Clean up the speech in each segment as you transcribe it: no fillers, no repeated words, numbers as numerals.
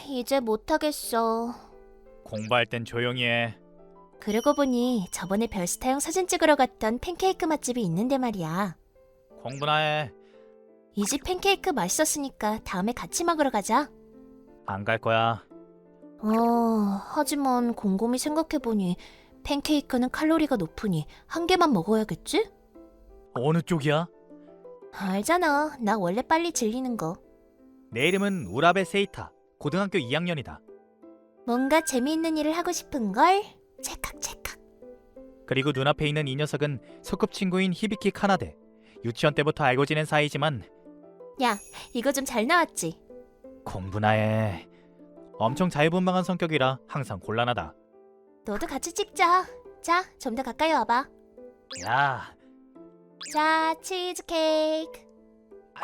이제 못하겠어. 공부할 땐 조용히 해. 그러고 보니 저번에 별스타용 사진 찍으러 갔던 팬케이크 맛집이 있는데 말이야. 공부나 해. 이 집 팬케이크 맛있었으니까 다음에 같이 먹으러 가자. 안 갈 거야. 하지만 곰곰이 생각해보니 팬케이크는 칼로리가 높으니 한 개만 먹어야겠지? 어느 쪽이야? 알잖아, 나 원래 빨리 질리는 거. 내 이름은 우라베 세이타. 고등학교 2학년이다. 뭔가 재미있는 일을 하고 싶은걸? 찰칵찰칵. 그리고 눈앞에 있는 이 녀석은 소꿉친구인 히비키 카나데. 유치원 때부터 알고 지낸 사이지만 야, 이거 좀 잘 나왔지? 공부나 해. 엄청 자유분방한 성격이라 항상 곤란하다. 너도 같이 찍자. 자, 좀 더 가까이 와봐. 야, 자, 치즈케이크.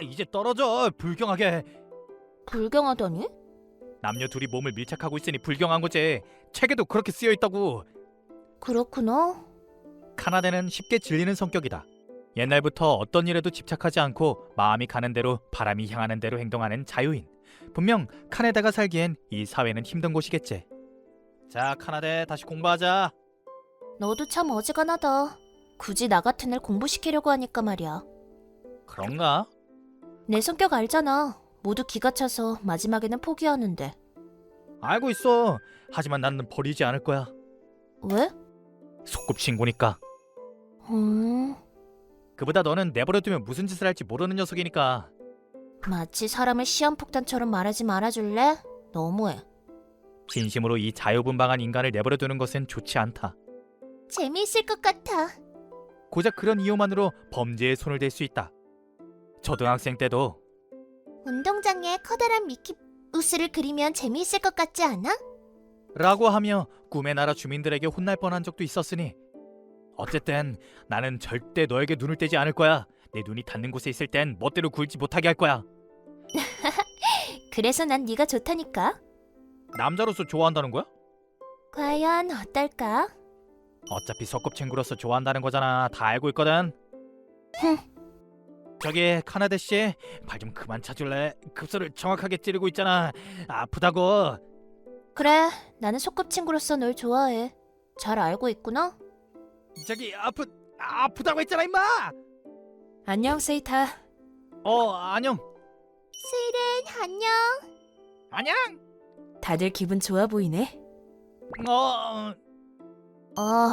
이제 떨어져. 불경하게. 불경하다니? 남녀 둘이 몸을 밀착하고 있으니 불경한 거지. 책에도 그렇게 쓰여 있다고. 그렇구나. 카나데는 쉽게 질리는 성격이다. 옛날부터 어떤 일에도 집착하지 않고 마음이 가는 대로 바람이 향하는 대로 행동하는 자유인. 분명 카나데가 살기엔 이 사회는 힘든 곳이겠지. 자, 카나데 다시 공부하자. 너도 참 어지간하다. 굳이 나 같은 애 공부시키려고 하니까 말이야. 그런가? 내 성격 알잖아. 모두 기가 차서 마지막에는 포기하는데. 알고 있어. 하지만 나는 버리지 않을 거야. 왜? 소꿉친구니까. 음, 그보다 너는 내버려두면 무슨 짓을 할지 모르는 녀석이니까. 마치 사람을 시한폭탄처럼 말하지 말아줄래? 너무해. 진심으로 이 자유분방한 인간을 내버려두는 것은 좋지 않다. 재미있을 것 같아. 고작 그런 이유만으로 범죄에 손을 댈 수 있다. 초등학생 때도 운동장에 커다란 미키우스를 그리면 재미있을 것 같지 않아? 라고 하며 꿈의 나라 주민들에게 혼날 뻔한 적도 있었으니 어쨌든 나는 절대 너에게 눈을 떼지 않을 거야. 내 눈이 닿는 곳에 있을 땐 멋대로 굴지 못하게 할 거야. 그래서 난 네가 좋다니까. 남자로서 좋아한다는 거야? 과연 어떨까? 어차피 소꿉친구로서 좋아한다는 거잖아. 다 알고 있거든. 흥. 저기 카나데 씨, 발 좀 그만 차줄래? 급소를 정확하게 찌르고 있잖아. 아프다고. 그래, 나는 소꿉친구로서 널 좋아해. 잘 알고 있구나. 저기 아프다고 했잖아 임마. 안녕, 세이타. 안녕. 스이렌, 안녕. 안녕. 다들 기분 좋아 보이네.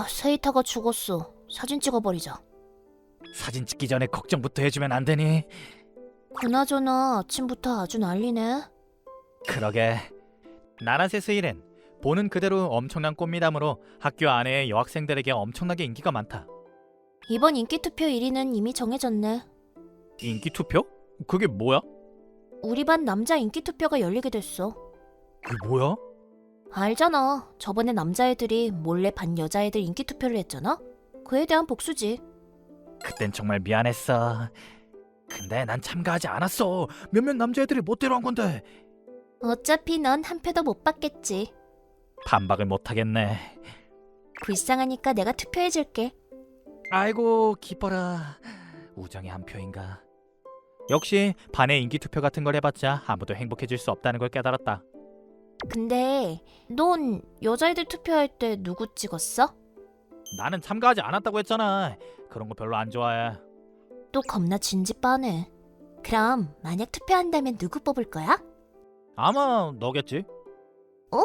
세이타가 죽었어. 사진 찍어버리자. 사진 찍기 전에 걱정부터 해주면 안 되니? 그나저나 아침부터 아주 난리네. 그러게. 나나세 스일은 보는 그대로 엄청난 꽃미남으로 학교 안에 여학생들에게 엄청나게 인기가 많다. 이번 인기투표 1위는 이미 정해졌네. 인기 투표? 그게 뭐야? 우리 반 남자 인기투표가 열리게 됐어. 그게 뭐야? 알잖아. 저번에 남자애들이 몰래 반 여자애들 인기투표를 했잖아. 그에 대한 복수지. 그땐 정말 미안했어. 근데 난 참가하지 않았어. 몇몇 남자애들이 멋대로 한 건데. 어차피 넌 한 표도 못 받겠지. 반박을 못하겠네. 불쌍하니까 내가 투표해줄게. 아이고 기뻐라. 우정의 한 표인가. 역시 반의 인기 투표 같은 걸 해봤자 아무도 행복해질 수 없다는 걸 깨달았다. 근데 넌 여자애들 투표할 때 누구 찍었어? 나는 참가하지 않았다고 했잖아. 그런 거 별로 안 좋아해. 또 겁나 진지 빠네. 그럼 만약 투표한다면 누구 뽑을 거야? 아마 너겠지? 어?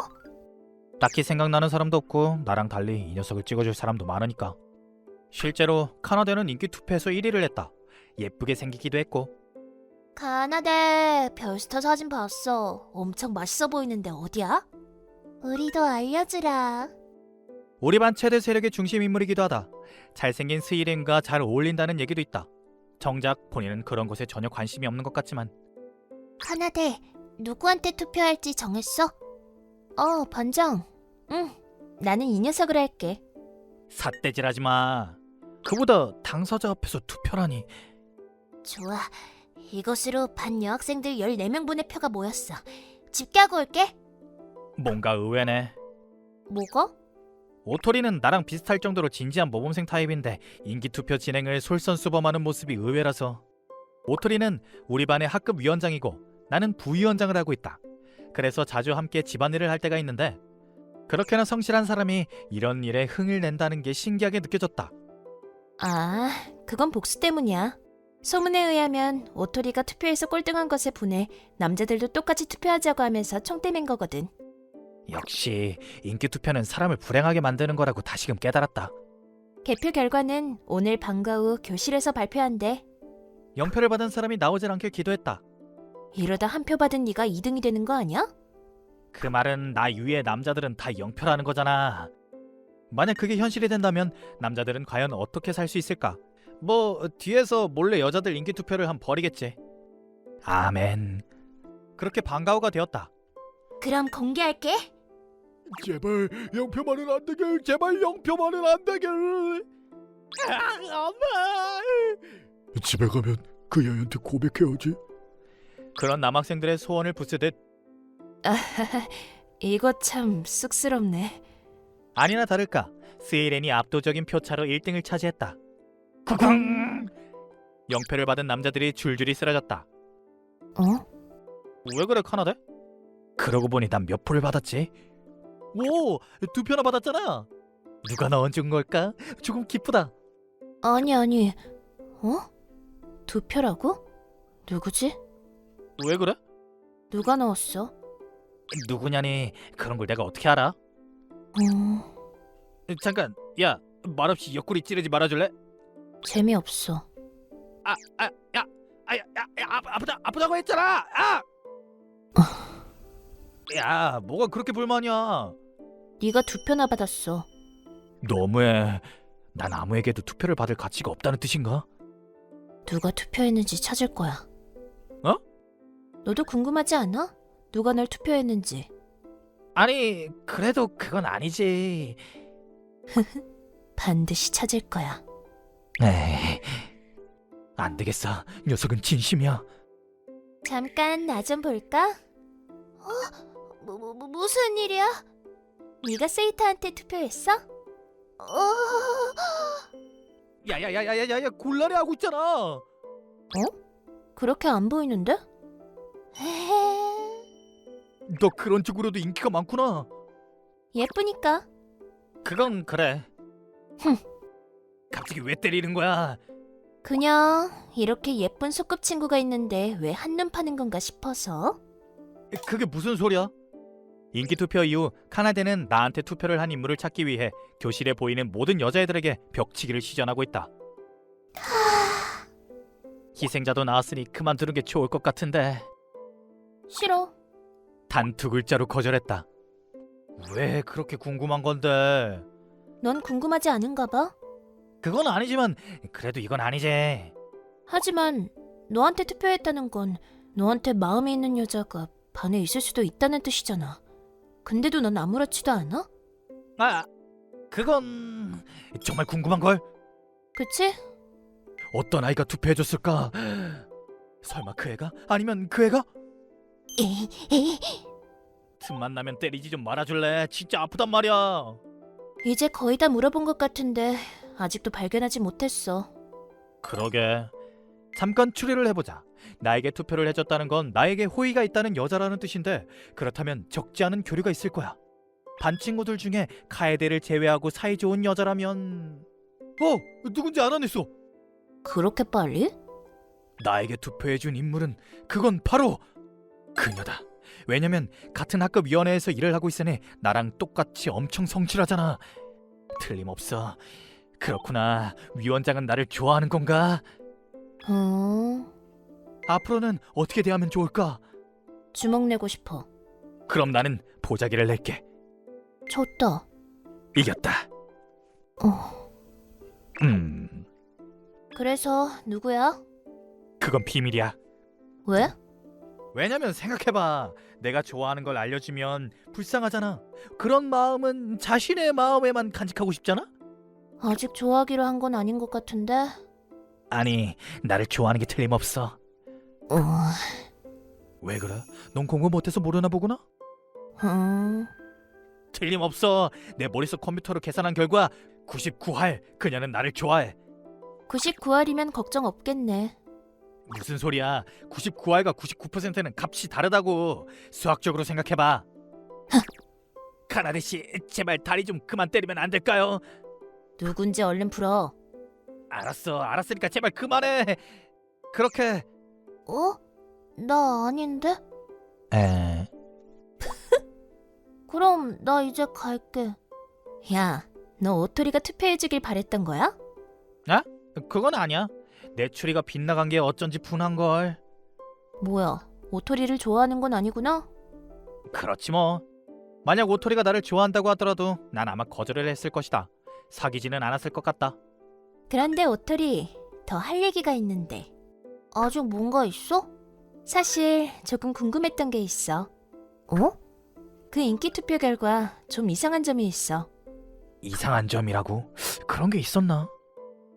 딱히 생각나는 사람도 없고 나랑 달리 이 녀석을 찍어줄 사람도 많으니까. 실제로 카나데는 인기 투표에서 1위를 했다. 예쁘게 생기기도 했고. 가나데 별스타 사진 봤어. 엄청 맛있어 보이는데 어디야? 우리도 알려주라. 우리 반 최대 세력의 중심 인물이기도 하다. 잘생긴 스이렌과 잘 어울린다는 얘기도 있다. 정작 본인은 그런 것에 전혀 관심이 없는 것 같지만. 가나데 누구한테 투표할지 정했어? 반장. 응, 나는 이 녀석을 할게. 삿대질하지 마. 그보다 당사자 앞에서 투표라니. 좋아. 이것으로 반 여학생들 14명분의 표가 모였어. 집계하고 올게. 뭔가 의외네. 뭐가? 오토리는 나랑 비슷할 정도로 진지한 모범생 타입인데 인기투표 진행을 솔선수범하는 모습이 의외라서. 오토리는 우리 반의 학급 위원장이고 나는 부위원장을 하고 있다. 그래서 자주 함께 집안일을 할 때가 있는데 그렇게나 성실한 사람이 이런 일에 흥을 낸다는 게 신기하게 느껴졌다. 아, 그건 복수 때문이야. 소문에 의하면 오토리가 투표에서 꼴등한 것에 분해 남자들도 똑같이 투표하자고 하면서 총대 맨 거거든. 역시 인기 투표는 사람을 불행하게 만드는 거라고 다시금 깨달았다. 개표 결과는 오늘 방과 후 교실에서 발표한대. 0표를 받은 사람이 나오질 않길 기도했다. 이러다 한 표 받은 네가 2등이 되는 거 아니야? 그 말은 나 이외의 남자들은 다 0표라는 거잖아. 만약 그게 현실이 된다면 남자들은 과연 어떻게 살 수 있을까? 뭐 뒤에서 몰래 여자들 인기 투표를 한 벌이겠지. 아멘. 그렇게 방과후가 되었다. 그럼 공개할게. 제발 0표만은 안 되길. 제발 0표만은 안 되길. 엄마. 집에 가면 그 여인한테 고백해야지. 그런 남학생들의 소원을 부수듯 이거 참 쑥스럽네. 아니나 다를까 스이렌이 압도적인 표차로 1등을 차지했다. 쿵! 0표를 받은 남자들이 줄줄이 쓰러졌다. 어? 왜 그래 카나데? 그러고 보니 난 몇 표를 받았지? 오! 2표나 받았잖아. 누가 넣어준 걸까? 조금 기쁘다. 아니. 어? 2표라고? 누구지? 왜 그래? 누가 넣었어? 누구냐니 그런 걸 내가 어떻게 알아? 잠깐 야 말없이 옆구리 찌르지 말아줄래? 재미없어. 아프다고 했잖아. 야 뭐가 그렇게 불만이야? 네가 2표나 받았어. 너무해. 난 아무에게도 투표를 받을 가치가 없다는 뜻인가? 누가 투표했는지 찾을 거야. 어? 너도 궁금하지 않아? 누가 널 투표했는지. 아니 그래도 그건 아니지. 반드시 찾을 거야. 에이, 안 되겠어. 녀석은 진심이야. 잠깐 나 좀 볼까? 무슨 일이야? 네가 세이타한테 투표했어? 야야야야야야 곤란해 하고 있잖아. 그렇게 안 보이는데? 너 그런 쪽으로도 인기가 많구나. 예쁘니까. 그건 그래. 갑자기 왜 때리는 거야? 그냥 이렇게 예쁜 소꿉친구가 있는데 왜 한눈 파는 건가 싶어서. 그게 무슨 소리야? 인기 투표 이후 카나데는 나한테 투표를 한 인물을 찾기 위해 교실에 보이는 모든 여자애들에게 벽치기를 시전하고 있다. 희생자도 나왔으니 그만두는 게 좋을 것 같은데. 싫어. 단 2글자로 거절했다. 왜 그렇게 궁금한 건데? 넌 궁금하지 않은가 봐. 그건 아니지만 그래도 이건 아니지. 하지만 너한테 투표했다는 건 너한테 마음에 있는 여자가 반에 있을 수도 있다는 뜻이잖아. 근데도 넌 아무렇지도 않아? 그건 정말 궁금한걸? 그치? 어떤 아이가 투표해줬을까? 설마 그 애가? 아니면 그 애가? 틈만 나면 때리지 좀 말아줄래? 진짜 아프단 말이야. 이제 거의 다 물어본 것 같은데 아직도 발견하지 못했어. 그러게. 잠깐 추리를 해보자. 나에게 투표를 해줬다는 건 나에게 호의가 있다는 여자라는 뜻인데 그렇다면 적지 않은 교류가 있을 거야. 반 친구들 중에 카에데를 제외하고 사이좋은 여자라면... 누군지 알아냈어. 그렇게 빨리? 나에게 투표해준 인물은 그건 바로 그녀다. 왜냐면 같은 학급 위원회에서 일을 하고 있으니 나랑 똑같이 엄청 성실하잖아. 틀림없어. 그렇구나. 위원장은 나를 좋아하는 건가? 앞으로는 어떻게 대하면 좋을까? 주먹 내고 싶어. 그럼 나는 보자기를 낼게. 졌다. 이겼다. 그래서 누구야? 그건 비밀이야. 왜? 왜냐면 생각해봐. 내가 좋아하는 걸 알려주면 불쌍하잖아. 그런 마음은 자신의 마음에만 간직하고 싶잖아? 아직 좋아하기로 한 건 아닌 것 같은데. 아니, 나를 좋아하는 게 틀림없어. 왜 그래? 넌 공부 못해서 모르나 보구나? 틀림없어. 내 머릿속 컴퓨터로 계산한 결과 99할 그녀는 나를 좋아해. 99알이면 걱정 없겠네. 무슨 소리야? 99알과 99%는 값이 다르다고. 수학적으로 생각해봐. 카나데 씨, 제발 다리 좀 그만 때리면 안 될까요? 누군지 얼른 풀어. 알았으니까 제발 그만해. 그렇게. 어? 나 아닌데? 에. 그럼 나 이제 갈게. 야, 너 오토리가 투표해주길 바랬던 거야? 그건 아니야. 내 추리가 빗나간 게 어쩐지 분한 걸. 뭐야, 오토리를 좋아하는 건 아니구나? 그렇지 뭐. 만약 오토리가 나를 좋아한다고 하더라도 난 아마 거절을 했을 것이다. 사귀지는 않았을 것 같다. 그런데 오토리, 더 할 얘기가 있는데. 아직 뭔가 있어? 사실 조금 궁금했던 게 있어. 어? 그 인기 투표 결과 좀 이상한 점이 있어. 이상한 점이라고? 그런 게 있었나?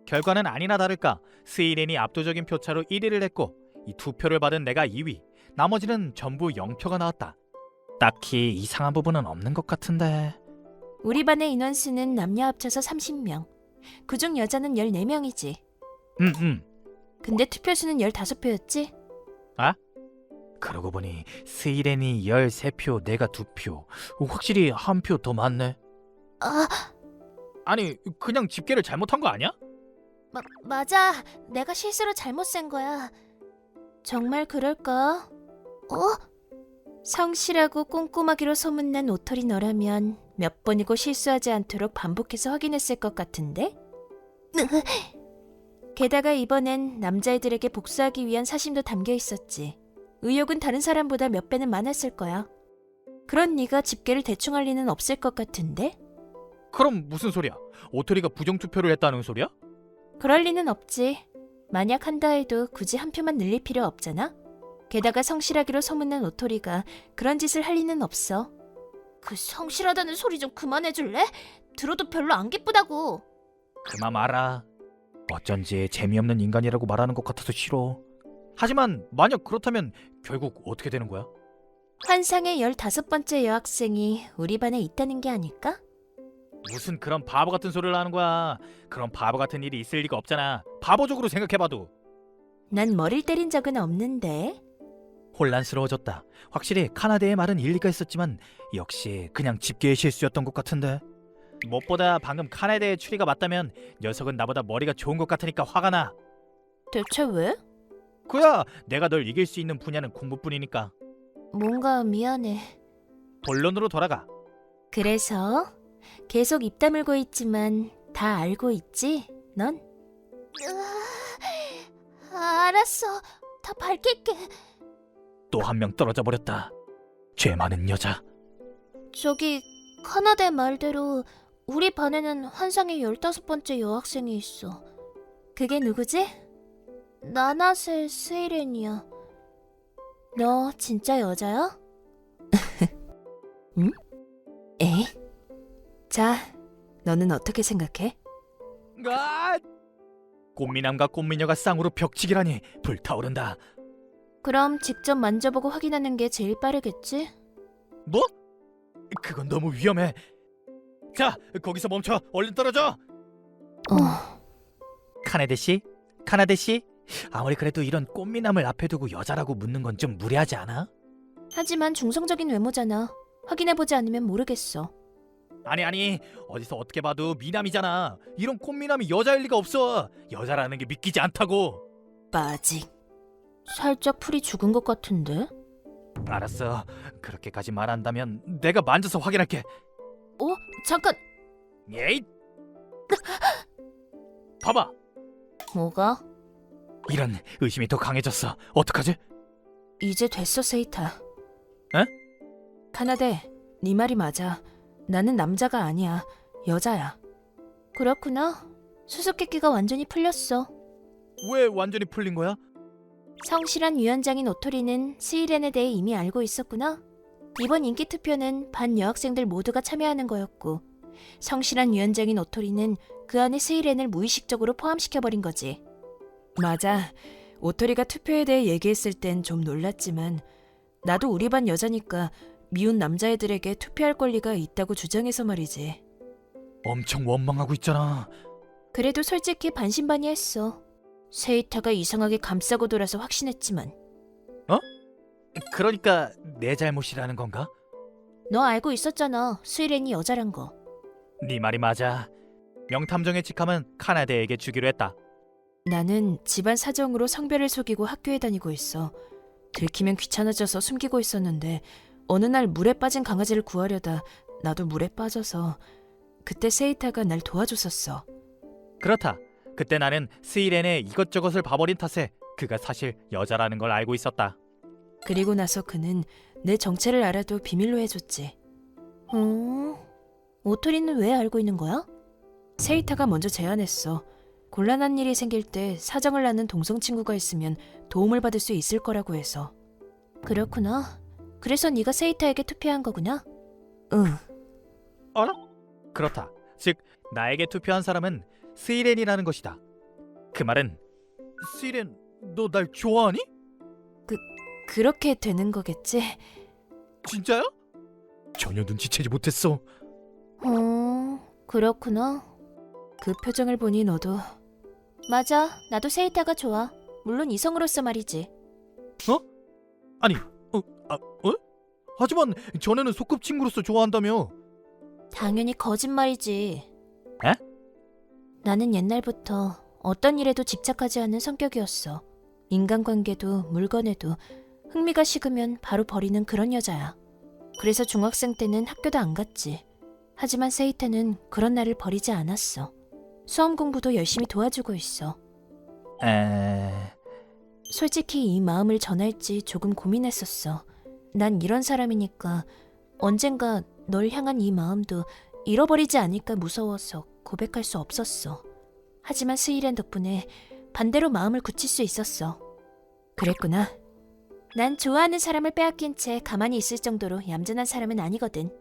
결과는 아니나 다를까 스이렌이 압도적인 표차로 1위를 했고 이 투표를 받은 내가 2위, 나머지는 전부 0표가 나왔다. 딱히 이상한 부분은 없는 것 같은데. 우리 반의 인원수는 남녀 합쳐서 30명. 그중 여자는 14명이지. 근데 투표수는 15표였지? 그러고 보니 스이렌이 13표, 내가 2표. 확실히 한 표 더 많네. 아, 아니 그냥 집계를 잘못한 거 아니야? 맞아. 내가 실수로 잘못 센 거야. 정말 그럴까? 성실하고 꼼꼼하기로 소문난 오토리 너라면 몇 번이고 실수하지 않도록 반복해서 확인했을 것 같은데? 게다가 이번엔 남자애들에게 복수하기 위한 사심도 담겨 있었지. 의욕은 다른 사람보다 몇 배는 많았을 거야. 그런 네가 집계를 대충 할 리는 없을 것 같은데? 그럼 무슨 소리야? 오토리가 부정투표를 했다는 소리야? 그럴 리는 없지. 만약 한다 해도 굳이 한 표만 늘릴 필요 없잖아? 게다가 성실하기로 소문난 오토리가 그런 짓을 할 리는 없어. 그 성실하다는 소리 좀 그만해줄래? 들어도 별로 안 기쁘다고. 그만 말아. 어쩐지 재미없는 인간이라고 말하는 것 같아서 싫어. 하지만 만약 그렇다면 결국 어떻게 되는 거야? 환상의 15번째 여학생이 우리 반에 있다는 게 아닐까? 무슨 그런 바보 같은 소리를 하는 거야. 그런 바보 같은 일이 있을 리가 없잖아. 바보적으로 생각해봐도. 난 머리를 때린 적은 없는데. 혼란스러워졌다. 확실히 카나데의 말은 일리가 있었지만 역시 그냥 집계의 실수였던 것 같은데. 무엇보다 방금 카나데의 추리가 맞다면 녀석은 나보다 머리가 좋은 것 같으니까 화가 나. 대체 왜? 그야 내가 널 이길 수 있는 분야는 공부뿐이니까. 뭔가 미안해. 본론으로 돌아가. 그래서 계속 입 다물고 있지만 다 알고 있지? 넌? 알았어. 다 밝힐게. 또 한 명 떨어져 버렸다. 죄 많은 여자. 저기 카나데 말대로 우리 반에는 환상의 15번째 여학생이 있어. 그게 누구지? 나나셀 스이렌이야. 너 진짜 여자야? 응? 에이? 자, 너는 어떻게 생각해? 아! 꽃미남과 꽃미녀가 쌍으로 벽치기라니 불타오른다. 그럼 직접 만져보고 확인하는 게 제일 빠르겠지? 뭐? 그건 너무 위험해. 자, 거기서 멈춰. 얼른 떨어져. 카나데 씨? 카나데 씨? 아무리 그래도 이런 꽃미남을 앞에 두고 여자라고 묻는 건 좀 무리하지 않아? 하지만 중성적인 외모잖아. 확인해보지 않으면 모르겠어. 아니 어디서 어떻게 봐도 미남이잖아. 이런 꽃미남이 여자일 리가 없어. 여자라는 게 믿기지 않다고. 빠직. 살짝 풀이 죽은 것 같은데? 알았어. 그렇게까지 말한다면 내가 만져서 확인할게. 잠깐! 에잇! 봐봐. 뭐가? 이런 의심이 더 강해졌어. 어떡하지? 이제 됐어, 세이타. 에? 카나데, 네 말이 맞아. 나는 남자가 아니야. 여자야. 그렇구나. 수수께끼가 완전히 풀렸어. 왜 완전히 풀린 거야? 성실한 위원장인 오토리는 스이렌에 대해 이미 알고 있었구나. 이번 인기 투표는 반 여학생들 모두가 참여하는 거였고, 성실한 위원장인 오토리는 그 안에 스이렌을 무의식적으로 포함시켜버린 거지. 맞아. 오토리가 투표에 대해 얘기했을 땐 좀 놀랐지만 나도 우리 반 여자니까 미운 남자애들에게 투표할 권리가 있다고 주장해서 말이지. 엄청 원망하고 있잖아. 그래도 솔직히 반신반의했어. 세이타가 이상하게 감싸고 돌아서 확신했지만 그러니까 내 잘못이라는 건가? 너 알고 있었잖아. 스이렌이 여자란 거. 네 말이 맞아. 명탐정의 직함은 카나데에게 주기로 했다. 나는 집안 사정으로 성별을 속이고 학교에 다니고 있어. 들키면 귀찮아져서 숨기고 있었는데 어느 날 물에 빠진 강아지를 구하려다 나도 물에 빠져서 그때 세이타가 날 도와줬었어. 그렇다. 그때 나는 스이렌의 이것저것을 봐버린 탓에 그가 사실 여자라는 걸 알고 있었다. 그리고 나서 그는 내 정체를 알아도 비밀로 해줬지. 오토리는 왜 알고 있는 거야? 세이타가 먼저 제안했어. 곤란한 일이 생길 때 사정을 아는 동성 친구가 있으면 도움을 받을 수 있을 거라고 해서. 그렇구나. 그래서 네가 세이타에게 투표한 거구나? 응. 알아? 그렇다. 즉 나에게 투표한 사람은 스이렌이라는 것이다. 그 말은 스이렌, 너 날 좋아하니? 그렇게 되는 거겠지? 진짜야? 전혀 눈치채지 못했어. 그렇구나. 그 표정을 보니 너도. 맞아. 나도 세이타가 좋아. 물론 이성으로서 말이지. 아니, 하지만 전에는 소꿉친구로서 좋아한다며. 당연히 거짓말이지. 에? 나는 옛날부터 어떤 일에도 집착하지 않는 성격이었어. 인간관계도 물건에도 흥미가 식으면 바로 버리는 그런 여자야. 그래서 중학생 때는 학교도 안 갔지. 하지만 세이타는 그런 나를 버리지 않았어. 수험 공부도 열심히 도와주고 있어. 솔직히 이 마음을 전할지 조금 고민했었어. 난 이런 사람이니까 언젠가 널 향한 이 마음도 잃어버리지 않을까 무서워서 고백할 수 없었어. 하지만 스이렌 덕분에 반대로 마음을 굳힐 수 있었어. 그랬구나. 난 좋아하는 사람을 빼앗긴 채 가만히 있을 정도로 얌전한 사람은 아니거든.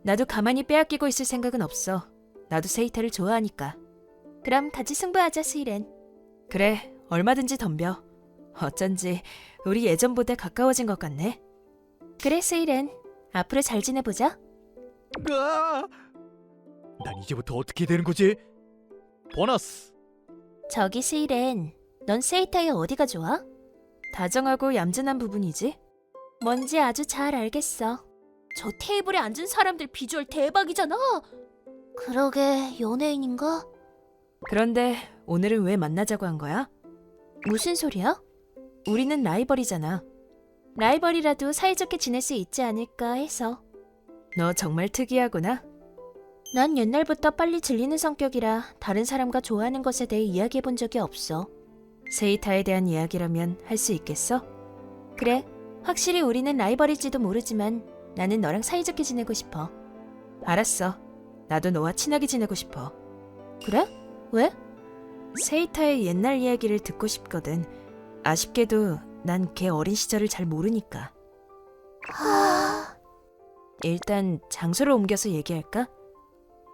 나도 가만히 빼앗기고 있을 생각은 없어. 나도 세이타를 좋아하니까. 그럼 같이 승부하자, 스이렌. 그래, 얼마든지 덤벼. 어쩐지 우리 예전보다 가까워진 것 같네. 그래, 스이렌. 앞으로 잘 지내보자. 난 이제부터 어떻게 되는 거지? 보너스. 저기 스이렌, 넌 세이타의 어디가 좋아? 다정하고 얌전한 부분이지. 뭔지 아주 잘 알겠어. 저 테이블에 앉은 사람들 비주얼 대박이잖아. 그러게, 연예인인가? 그런데 오늘은 왜 만나자고 한 거야? 무슨 소리야? 우리는 라이벌이잖아. 라이벌이라도 사이좋게 지낼 수 있지 않을까 해서. 너 정말 특이하구나. 난 옛날부터 빨리 질리는 성격이라 다른 사람과 좋아하는 것에 대해 이야기해 본 적이 없어. 세이타에 대한 이야기라면 할 수 있겠어? 그래, 확실히 우리는 라이벌일지도 모르지만 나는 너랑 사이좋게 지내고 싶어. 알았어. 나도 너와 친하게 지내고 싶어. 그래? 왜? 세이타의 옛날 이야기를 듣고 싶거든. 아쉽게도 난 걔 어린 시절을 잘 모르니까. 일단 장소를 옮겨서 얘기할까?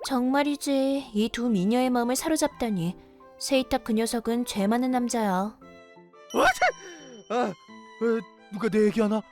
정말이지. 이 두 미녀의 마음을 사로잡다니. 세이타 그 녀석은 죄 많은 남자야. 누가 내 얘기하나?